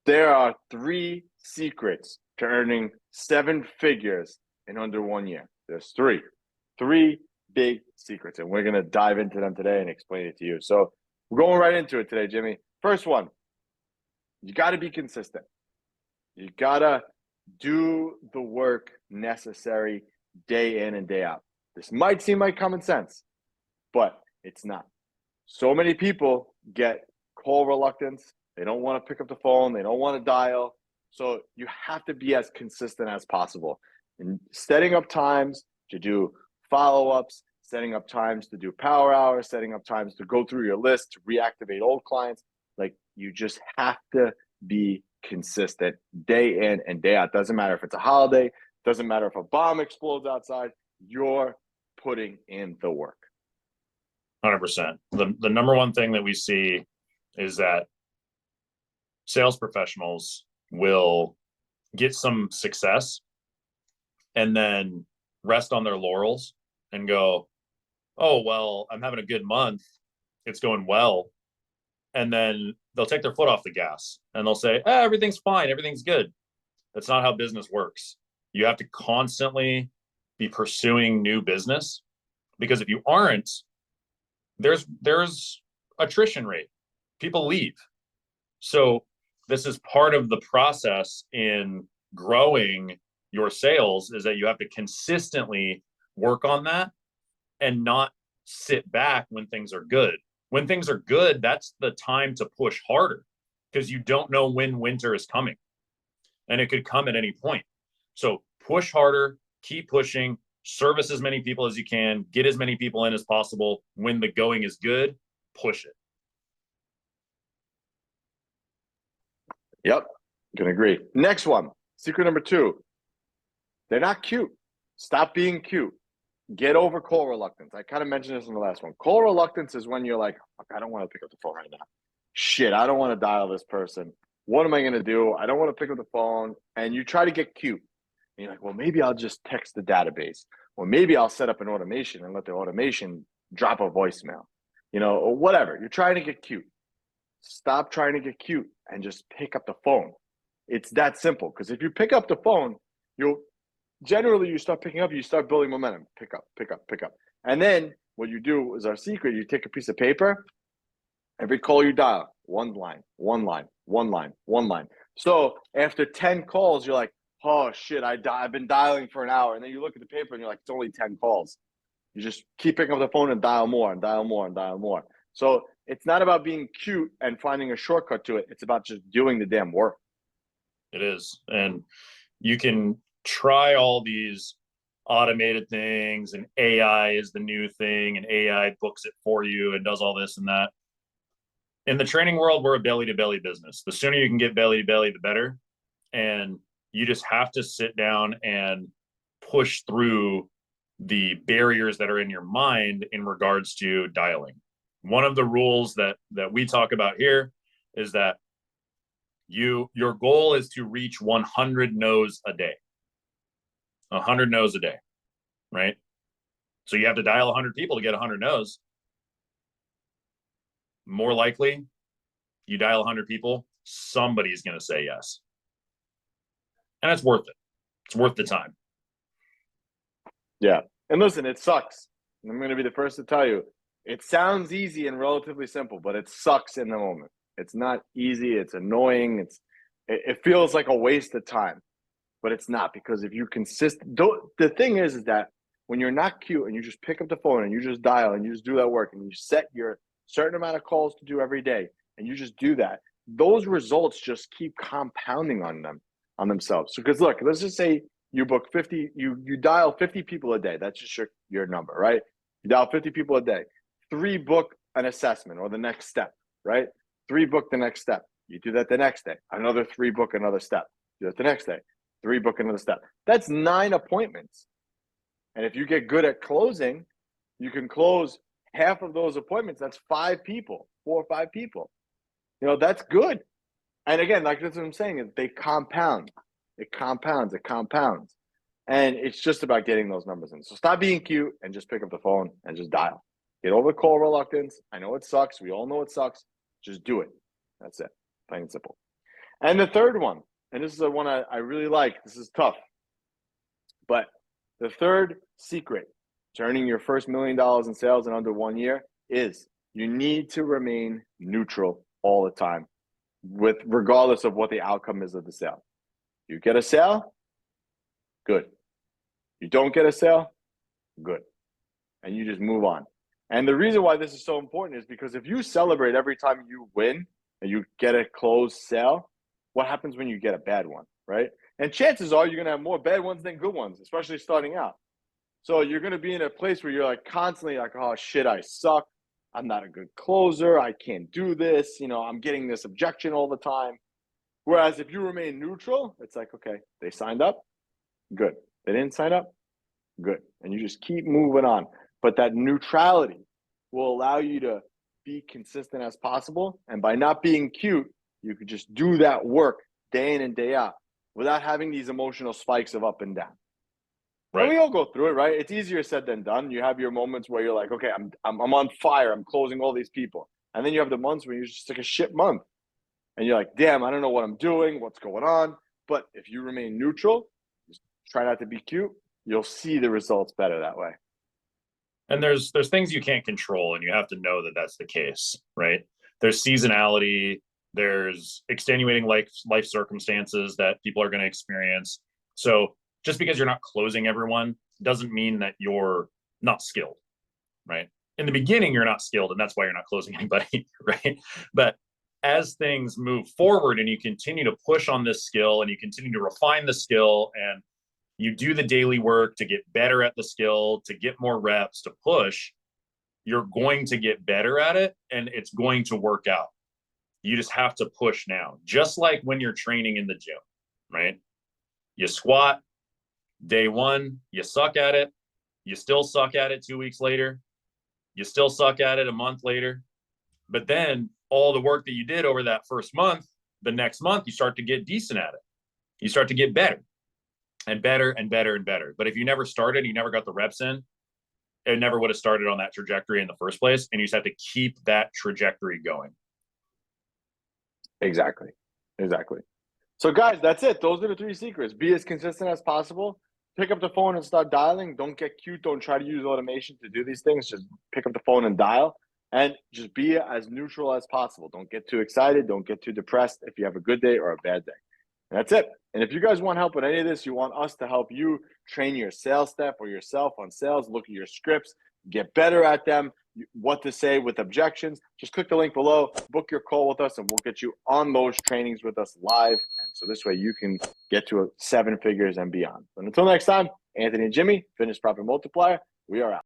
There are 3 secrets to earning 7 figures in under 1 year. There's three big secrets, and we're going to dive into them today and explain it to you. So we're going right into it today, Jimmy. First one, you got to be consistent. You got to do the work necessary day in and day out. This might seem like common sense, but it's not. So many people get call reluctance. They don't want to pick up the phone. They don't want to dial. So you have to be as consistent as possible. And setting up times to do follow-ups, setting up times to do power hours, setting up times to go through your list, to reactivate old clients. Like, you just have to be consistent day in and day out. Doesn't matter if it's a holiday. Doesn't matter if a bomb explodes outside. You're putting in the work. 100%. The number one thing that we see is that sales professionals will get some success and then rest on their laurels and go, oh, well, I'm having a good month. It's going well. And then they'll take their foot off the gas and they'll say, everything's fine. Everything's good. That's not how business works. You have to constantly be pursuing new business, because if you aren't, there's attrition rate. People leave. So this is part of the process in growing your sales, is that you have to consistently work on that and not sit back when things are good. When things are good, that's the time to push harder, because you don't know when winter is coming, and it could come at any point. So push harder, keep pushing, service as many people as you can, get as many people in as possible. When the going is good, push it. Yep, can agree. Next one, secret number 2. They're not cute. Stop being cute. Get over call reluctance. I kind of mentioned this in the last one. Call reluctance is when you're like, I don't want to pick up the phone right now. Shit, I don't want to dial this person. What am I going to do? I don't want to pick up the phone. And you try to get cute. And you're like, well, maybe I'll just text the database. Or maybe I'll set up an automation and let the automation drop a voicemail. Or whatever. You're trying to get cute. Stop trying to get cute and just pick up the phone. It's that simple. Because if you pick up the phone, you start picking up, you start building momentum. Pick up. And then what you do is our secret. You take a piece of paper. Every call you dial, one line. So after 10 calls, you're like, oh shit, I've been dialing for an hour. And then you look at the paper and you're like, it's only 10 calls. You just keep picking up the phone and dial more and dial more and dial more. So it's not about being cute and finding a shortcut to it. It's about just doing the damn work. It is. And you can try all these automated things, and AI is the new thing, and AI books it for you and does all this and that. In the training world, we're a belly-to-belly business. The sooner you can get belly-to-belly, the better. And you just have to sit down and push through the barriers that are in your mind in regards to dialing. One of the rules that we talk about here is that your goal is to reach 100 no's a day. 100 no's a day, right? So you have to dial 100 people to get 100 no's. More likely, you dial 100 people, somebody's going to say yes. And it's worth it. It's worth the time. Yeah. And listen, it sucks. I'm going to be the first to tell you, it sounds easy and relatively simple, but it sucks in the moment. It's not easy. It's annoying. It feels like a waste of time, but it's not, because if you the thing is that when you're not cute and you just pick up the phone and you just dial and you just do that work and you set your certain amount of calls to do every day and you just do that, those results just keep compounding on themselves. So, because look, let's just say you book 50, you dial 50 people a day. That's just your number, right? You dial 50 people a day. 3 book an assessment or the next step, right? 3 book the next step. You do that the next day. Another 3 book another step. Do that the next day. 3 book another step. That's 9 appointments. And if you get good at closing, you can close half of those appointments. That's 5 people, 4 or 5 people. That's good. And again, like that's what I'm saying, is they compound. It compounds. And it's just about getting those numbers in. So stop being cute and just pick up the phone and just dial. Get over call reluctance. I know it sucks. We all know it sucks. Just do it. That's it. Plain and simple. And the third one, and this is the one I really like. This is tough. But the third secret to earning your first $1 million in sales in under 1 year is you need to remain neutral all the time, regardless of what the outcome is of the sale. You get a sale, good. You don't get a sale, good. And you just move on. And the reason why this is so important is because if you celebrate every time you win and you get a closed sale, what happens when you get a bad one, right? And chances are you're going to have more bad ones than good ones, especially starting out. So you're going to be in a place where you're like constantly like, oh shit, I suck. I'm not a good closer. I can't do this. You know, I'm getting this objection all the time. Whereas if you remain neutral, it's like, okay, they signed up, good. They didn't sign up, good. And you just keep moving on. But that neutrality will allow you to be consistent as possible. And by not being cute, you could just do that work day in and day out without having these emotional spikes of up and down. Right. And we all go through it, right? It's easier said than done. You have your moments where you're like, okay, I'm on fire. I'm closing all these people. And then you have the months where you're just like a shit month. And you're like, damn, I don't know what I'm doing, what's going on. But if you remain neutral, just try not to be cute, you'll see the results better that way. And there's things you can't control, and you have to know that that's the case, right? There's seasonality, there's extenuating life circumstances that people are going to experience. So just because you're not closing everyone doesn't mean that you're not skilled, right? In the beginning, you're not skilled, and that's why you're not closing anybody, right? But as things move forward and you continue to push on this skill and you continue to refine the skill and you do the daily work to get better at the skill, to get more reps, to push, you're going to get better at it and it's going to work out. You just have to push now. Just like when you're training in the gym, right? You squat, day one, you suck at it. You still suck at it 2 weeks later. You still suck at it a month later. But then all the work that you did over that first month, the next month, you start to get decent at it. You start to get better and better and better and better. But if you never started, you never got the reps in, it never would have started on that trajectory in the first place. And you just have to keep that trajectory going. Exactly. So guys, that's it. Those are the 3 secrets. Be as consistent as possible. Pick up the phone and start dialing. Don't get cute. Don't try to use automation to do these things. Just pick up the phone and dial. And just be as neutral as possible. Don't get too excited. Don't get too depressed if you have a good day or a bad day. And that's it. And if you guys want help with any of this, you want us to help you train your sales staff or yourself on sales, look at your scripts, get better at them, what to say with objections, just click the link below, book your call with us, and we'll get you on those trainings with us live. And so this way you can get to 7 figures and beyond. And until next time, Anthony and Jimmy, Fitness Profit Multiplier, we are out.